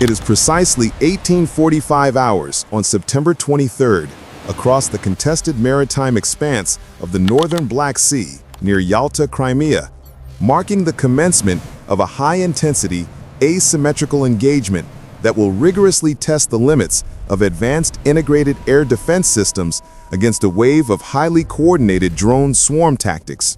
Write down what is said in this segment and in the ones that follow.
It is precisely 1845 hours on September 23rd across the contested maritime expanse of the northern Black Sea near Yalta, Crimea, marking the commencement of a high-intensity, asymmetrical engagement that will rigorously test the limits of advanced integrated air defense systems against a wave of highly coordinated drone swarm tactics.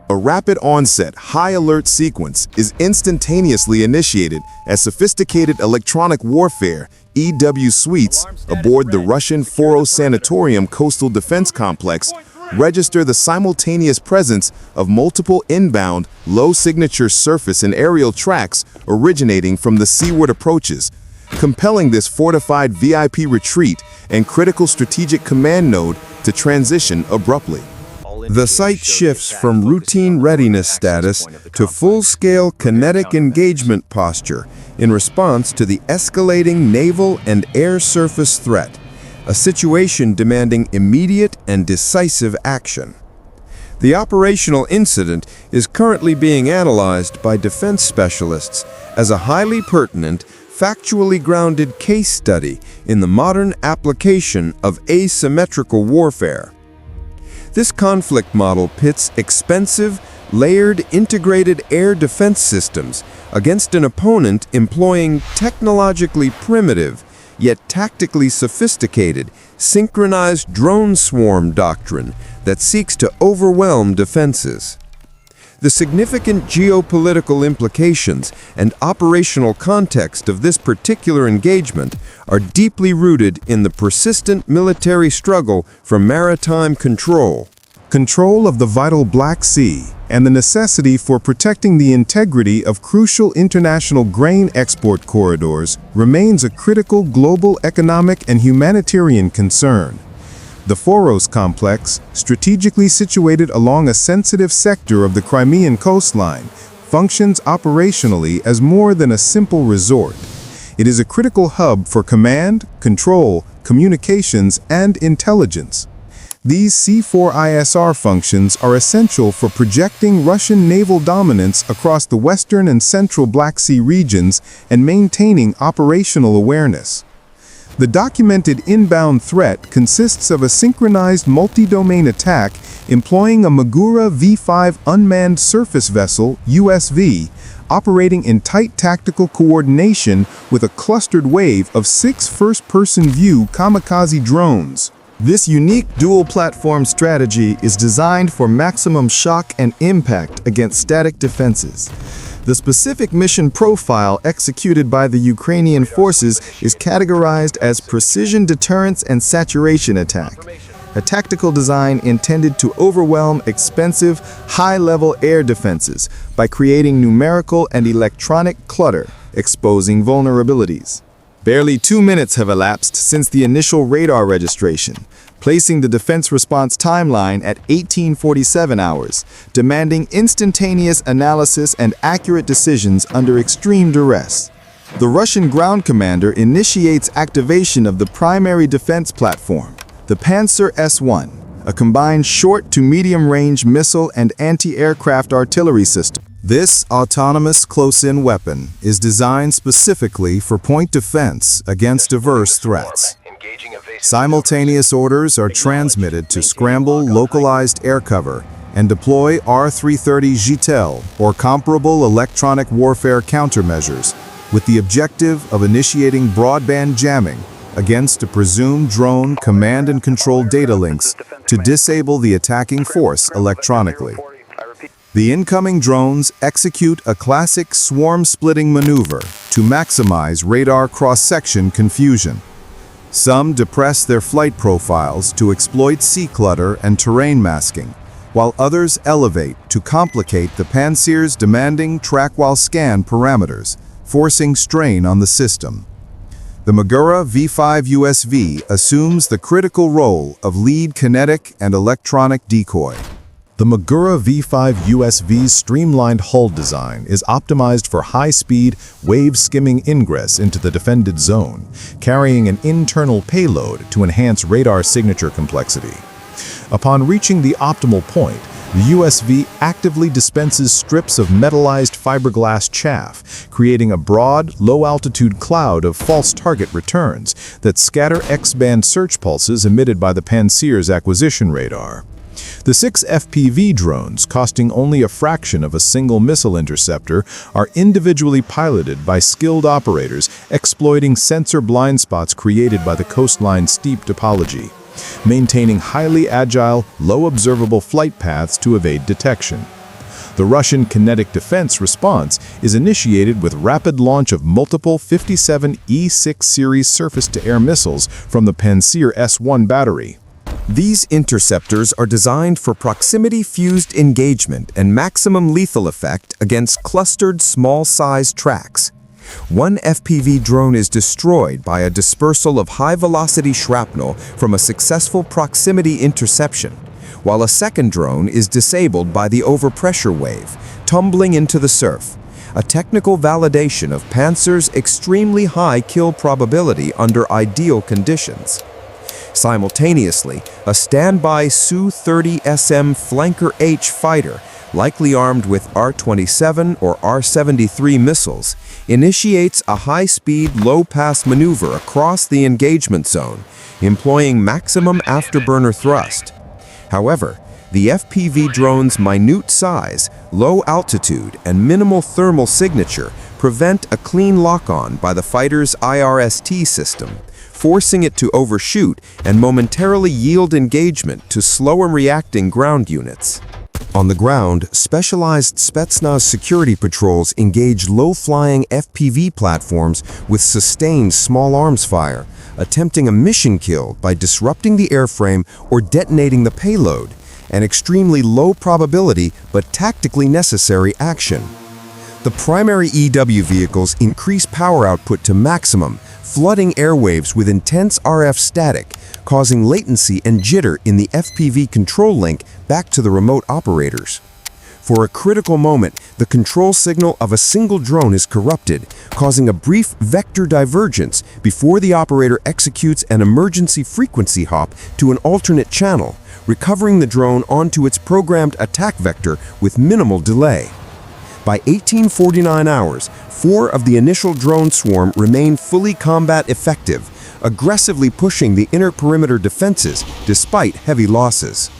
A rapid onset, high-alert sequence is instantaneously initiated as sophisticated electronic warfare EW suites aboard the Russian Foros Sanatorium coastal defense complex register the simultaneous presence of multiple inbound, low-signature surface and aerial tracks originating from the seaward approaches, compelling this fortified VIP retreat and critical strategic command node to transition abruptly. The site shifts from routine readiness status to full-scale kinetic engagement posture in response to the escalating naval and air-surface threat, a situation demanding immediate and decisive action. The operational incident is currently being analyzed by defense specialists as a highly pertinent, factually grounded case study in the modern application of asymmetrical warfare. This conflict model pits expensive, layered, integrated air defense systems against an opponent employing technologically primitive, yet tactically sophisticated, synchronized drone swarm doctrine that seeks to overwhelm defenses. The significant geopolitical implications and operational context of this particular engagement are deeply rooted in the persistent military struggle for maritime control. Control of the vital Black Sea and the necessity for protecting the integrity of crucial international grain export corridors remains a critical global economic and humanitarian concern. The Foros complex, strategically situated along a sensitive sector of the Crimean coastline, functions operationally as more than a simple resort. It is a critical hub for command, control, communications, and intelligence. These C4ISR functions are essential for projecting Russian naval dominance across the western and central Black Sea regions and maintaining operational awareness. The documented inbound threat consists of a synchronized multi-domain attack employing a Magura V5 unmanned surface vessel, USV, operating in tight tactical coordination with a clustered wave of 6 first-person view kamikaze drones. This unique dual-platform strategy is designed for maximum shock and impact against static defenses. The specific mission profile executed by the Ukrainian forces is categorized as precision deterrence and saturation attack, a tactical design intended to overwhelm expensive, high-level air defenses by creating numerical and electronic clutter, exposing vulnerabilities. Barely 2 minutes have elapsed since the initial radar registration, placing the defense response timeline at 1847 hours, demanding instantaneous analysis and accurate decisions under extreme duress. The Russian ground commander initiates activation of the primary defense platform, the Pantsir S-1, a combined short to medium-range missile and anti-aircraft artillery system. This autonomous close-in weapon is designed specifically for point defense against diverse threats. Simultaneous orders are transmitted to scramble localized air cover and deploy R-330 JTEL or comparable electronic warfare countermeasures with the objective of initiating broadband jamming against a presumed drone command and control data links to disable the attacking force electronically. The incoming drones execute a classic swarm-splitting maneuver to maximize radar cross-section confusion. Some depress their flight profiles to exploit sea clutter and terrain masking, while others elevate to complicate the pantsir's demanding track-while-scan parameters, forcing strain on the system. The Magura V5 USV assumes the critical role of lead kinetic and electronic decoy. The Magura V5 USV's streamlined hull design is optimized for high-speed, wave-skimming ingress into the defended zone, carrying an internal payload to enhance radar signature complexity. Upon reaching the optimal point, The USV actively dispenses strips of metallized fiberglass chaff, creating a broad, low-altitude cloud of false target returns that scatter X-band search pulses emitted by the Pantsir's acquisition radar. The 6 FPV drones, costing only a fraction of a single missile interceptor, are individually piloted by skilled operators exploiting sensor blind spots created by the coastline's steep topology, maintaining highly agile, low-observable flight paths to evade detection. The Russian kinetic defense response is initiated with rapid launch of multiple 57 E-6 series surface-to-air missiles from the Pantsir S-1 battery. These interceptors are designed for proximity-fused engagement and maximum lethal effect against clustered small-sized tracks. One FPV drone is destroyed by a dispersal of high-velocity shrapnel from a successful proximity interception, while a second drone is disabled by the overpressure wave, tumbling into the surf, a technical validation of Pantsir's extremely high kill probability under ideal conditions. Simultaneously, a standby Su-30SM Flanker H fighter, likely armed with R-27 or R-73 missiles, initiates a high-speed, low-pass maneuver across the engagement zone, employing maximum afterburner thrust. However, the FPV drone's minute size, low altitude, and minimal thermal signature prevent a clean lock-on by the fighter's IRST system, forcing it to overshoot and momentarily yield engagement to slower reacting ground units. On the ground, specialized Spetsnaz security patrols engage low-flying FPV platforms with sustained small arms fire, attempting a mission kill by disrupting the airframe or detonating the payload, an extremely low probability but tactically necessary action. The primary EW vehicles increase power output to maximum, flooding airwaves with intense RF static, causing latency and jitter in the FPV control link back to the remote operators. For a critical moment, the control signal of a single drone is corrupted, causing a brief vector divergence before the operator executes an emergency frequency hop to an alternate channel, recovering the drone onto its programmed attack vector with minimal delay. By 1849 hours, 4 of the initial drone swarm remain fully combat effective, aggressively pushing the inner perimeter defenses despite heavy losses.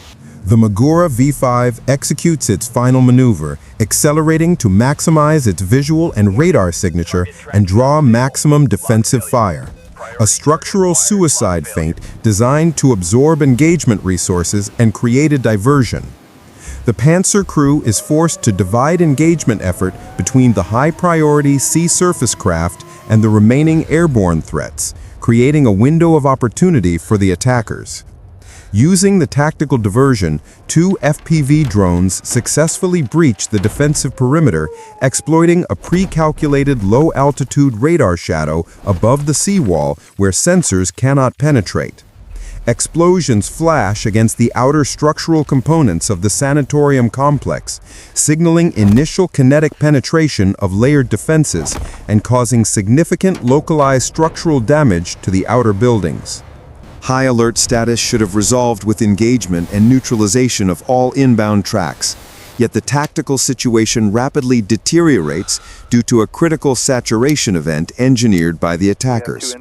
The Magura V5 executes its final maneuver, accelerating to maximize its visual and radar signature and draw maximum defensive fire. A structural suicide feint designed to absorb engagement resources and create a diversion. The Pantsir crew is forced to divide engagement effort between the high-priority sea surface craft and the remaining airborne threats, creating a window of opportunity for the attackers. Using the tactical diversion, 2 FPV drones successfully breach the defensive perimeter, exploiting a pre-calculated low-altitude radar shadow above the seawall where sensors cannot penetrate. Explosions flash against the outer structural components of the sanatorium complex, signaling initial kinetic penetration of layered defenses and causing significant localized structural damage to the outer buildings. High alert status should have resolved with engagement and neutralization of all inbound tracks. Yet the tactical situation rapidly deteriorates due to a critical saturation event engineered by the attackers.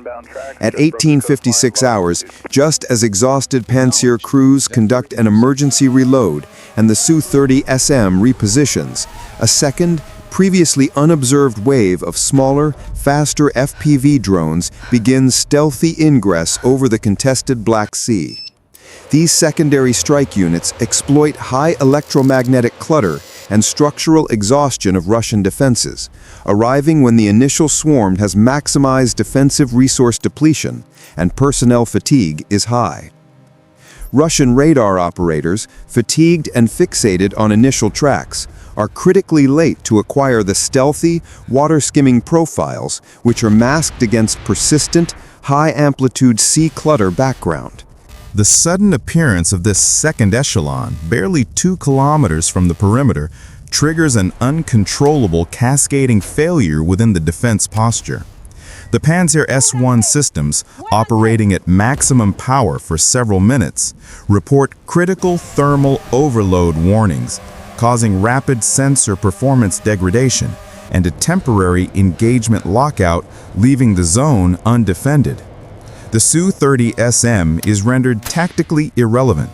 At 1856 hours, just as exhausted Pantsir crews conduct an emergency reload and the Su-30SM repositions, a second, previously unobserved wave of smaller, faster FPV drones begins stealthy ingress over the contested Black Sea. These secondary strike units exploit high electromagnetic clutter and structural exhaustion of Russian defenses, arriving when the initial swarm has maximized defensive resource depletion and personnel fatigue is high. Russian radar operators, fatigued and fixated on initial tracks, are critically late to acquire the stealthy, water-skimming profiles which are masked against persistent, high-amplitude sea clutter background. The sudden appearance of this second echelon, barely 2 kilometers from the perimeter, triggers an uncontrollable cascading failure within the defense posture. The Pantsir S1 systems, operating at maximum power for several minutes, report critical thermal overload warnings, causing rapid sensor performance degradation and a temporary engagement lockout, leaving the zone undefended. The Su-30SM is rendered tactically irrelevant,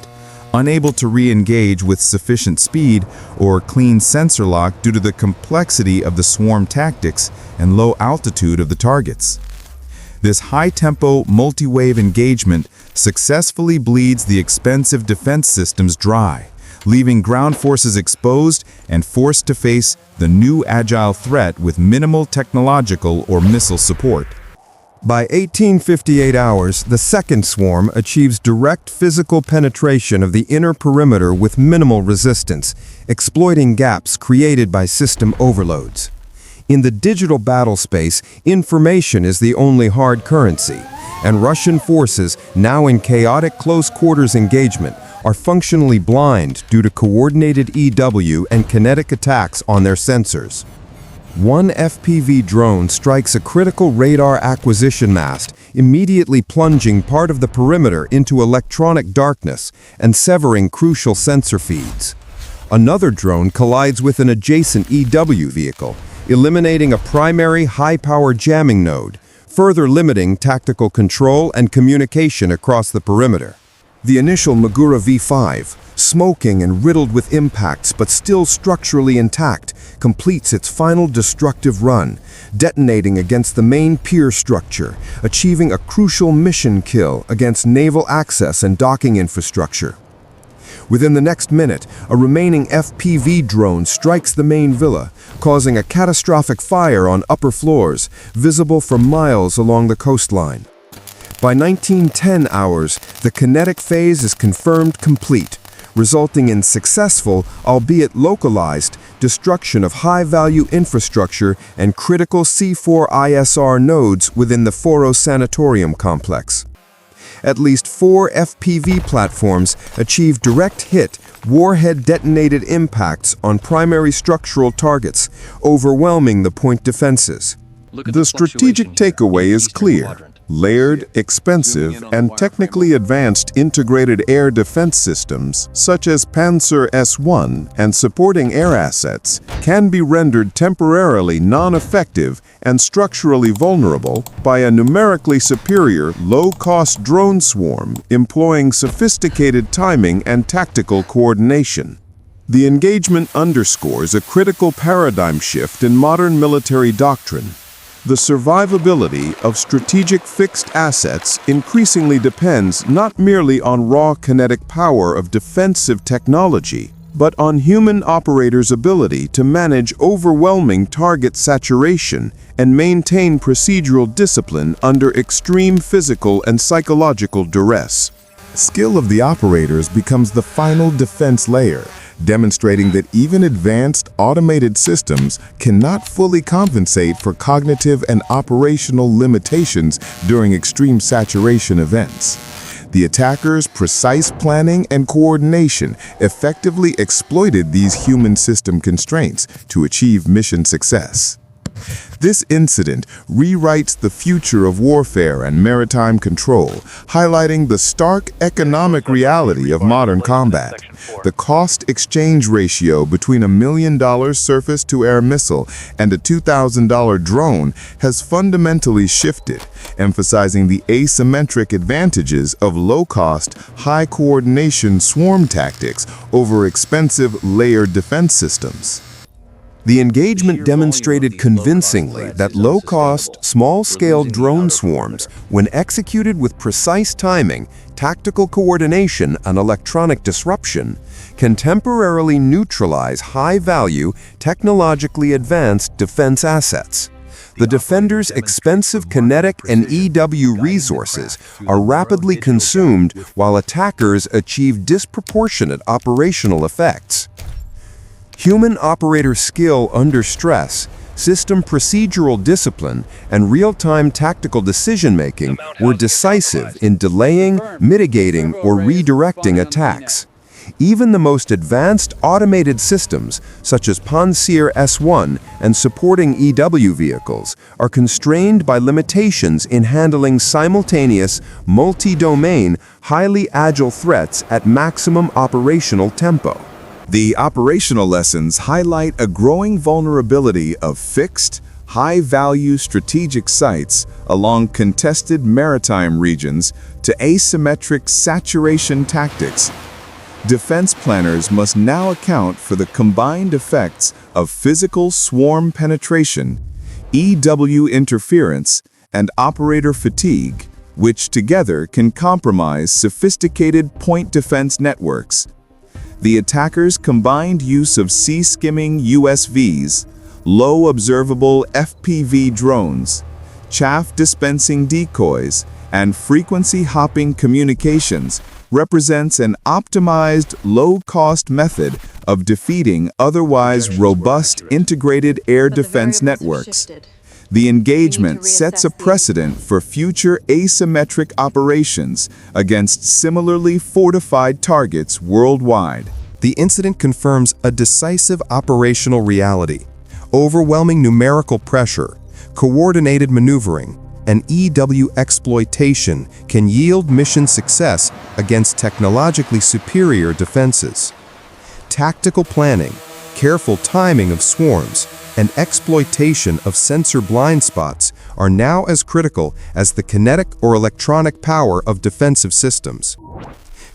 unable to re-engage with sufficient speed or clean sensor lock due to the complexity of the swarm tactics and low altitude of the targets. This high-tempo, multi-wave engagement successfully bleeds the expensive defense systems dry, leaving ground forces exposed and forced to face the new agile threat with minimal technological or missile support. By 1858 hours, the second swarm achieves direct physical penetration of the inner perimeter with minimal resistance, exploiting gaps created by system overloads. In the digital battle space, information is the only hard currency, and Russian forces, now in chaotic close-quarters engagement, are functionally blind due to coordinated EW and kinetic attacks on their sensors. One FPV drone strikes a critical radar acquisition mast, immediately plunging part of the perimeter into electronic darkness and severing crucial sensor feeds. Another drone collides with an adjacent EW vehicle, eliminating a primary high-power jamming node, further limiting tactical control and communication across the perimeter. The initial Magura V5, smoking and riddled with impacts but still structurally intact, completes its final destructive run, detonating against the main pier structure, achieving a crucial mission kill against naval access and docking infrastructure. Within the next minute, a remaining FPV drone strikes the main villa, causing a catastrophic fire on upper floors, visible for miles along the coastline. By 1910 hours, the kinetic phase is confirmed complete, resulting in successful, albeit localized, destruction of high-value infrastructure and critical C4ISR nodes within the Foros Sanatorium complex. At least 4 FPV platforms achieved direct hit, warhead-detonated impacts on primary structural targets, overwhelming the point defenses. The strategic takeaway is clear. Layered, expensive, and technically advanced integrated air defense systems, such as Pantsir S1 and supporting air assets, can be rendered temporarily non-effective and structurally vulnerable by a numerically superior, low-cost drone swarm employing sophisticated timing and tactical coordination. The engagement underscores a critical paradigm shift in modern military doctrine. The survivability of strategic fixed assets increasingly depends not merely on raw kinetic power of defensive technology, but on human operators' ability to manage overwhelming target saturation and maintain procedural discipline under extreme physical and psychological duress. Skill of the operators becomes the final defense layer, demonstrating that even advanced automated systems cannot fully compensate for cognitive and operational limitations during extreme saturation events. The attackers' precise planning and coordination effectively exploited these human system constraints to achieve mission success. This incident rewrites the future of warfare and maritime control, highlighting the stark economic reality of modern combat. The cost-exchange ratio between $1 million surface-to-air missile and a $2,000 drone has fundamentally shifted, emphasizing the asymmetric advantages of low-cost, high-coordination swarm tactics over expensive layered defense systems. The engagement demonstrated convincingly that low-cost, small-scale drone swarms, when executed with precise timing, tactical coordination, and electronic disruption, can temporarily neutralize high-value, technologically advanced defense assets. The defenders' expensive kinetic and EW resources are rapidly consumed while attackers achieve disproportionate operational effects. Human operator skill under stress, system procedural discipline, and real-time tactical decision-making were decisive in delaying, mitigating, or redirecting attacks. Even the most advanced automated systems, such as Pantsir S1 and supporting EW vehicles, are constrained by limitations in handling simultaneous, multi-domain, highly agile threats at maximum operational tempo. The operational lessons highlight a growing vulnerability of fixed, high-value strategic sites along contested maritime regions to asymmetric saturation tactics. Defense planners must now account for the combined effects of physical swarm penetration, EW interference, and operator fatigue, which together can compromise sophisticated point defense networks. The attackers' combined use of sea-skimming USVs, low observable FPV drones, chaff dispensing decoys, and frequency-hopping communications represents an optimized, low-cost method of defeating otherwise robust integrated air defense networks. The engagement sets a precedent for future asymmetric operations against similarly fortified targets worldwide. The incident confirms a decisive operational reality. Overwhelming numerical pressure, coordinated maneuvering, and EW exploitation can yield mission success against technologically superior defenses. Tactical planning, careful timing of swarms, and exploitation of sensor blind spots are now as critical as the kinetic or electronic power of defensive systems.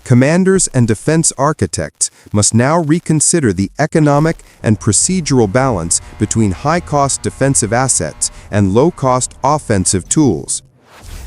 Commanders and defense architects must now reconsider the economic and procedural balance between high-cost defensive assets and low-cost offensive tools.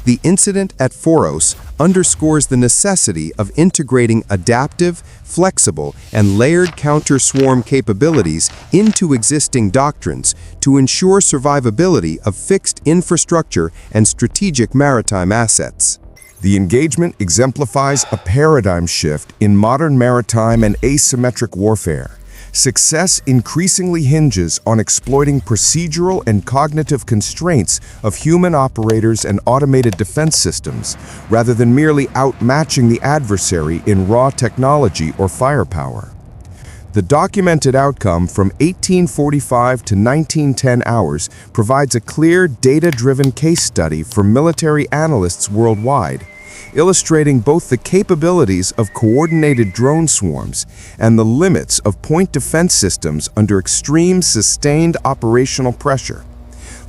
The incident at Foros underscores the necessity of integrating adaptive, flexible, and layered counter-swarm capabilities into existing doctrines to ensure survivability of fixed infrastructure and strategic maritime assets. The engagement exemplifies a paradigm shift in modern maritime and asymmetric warfare. Success increasingly hinges on exploiting procedural and cognitive constraints of human operators and automated defense systems, rather than merely outmatching the adversary in raw technology or firepower. The documented outcome from 1845 to 1910 hours provides a clear, data-driven case study for military analysts worldwide, illustrating both the capabilities of coordinated drone swarms and the limits of point defense systems under extreme sustained operational pressure.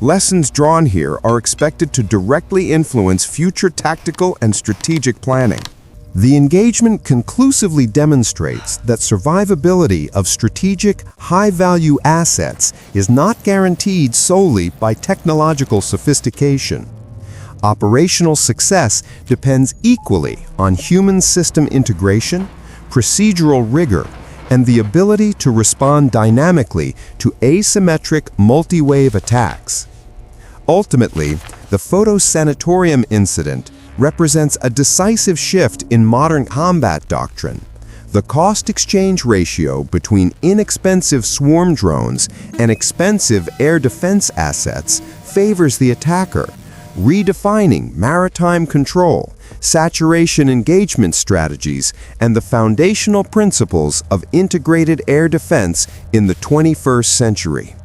Lessons drawn here are expected to directly influence future tactical and strategic planning. The engagement conclusively demonstrates that survivability of strategic, high-value assets is not guaranteed solely by technological sophistication. Operational success depends equally on human system integration, procedural rigor, and the ability to respond dynamically to asymmetric multi-wave attacks. Ultimately, the Foros Sanatorium incident represents a decisive shift in modern combat doctrine. The cost-exchange ratio between inexpensive swarm drones and expensive air defense assets favors the attacker, redefining maritime control, saturation engagement strategies, and the foundational principles of integrated air defense in the 21st century.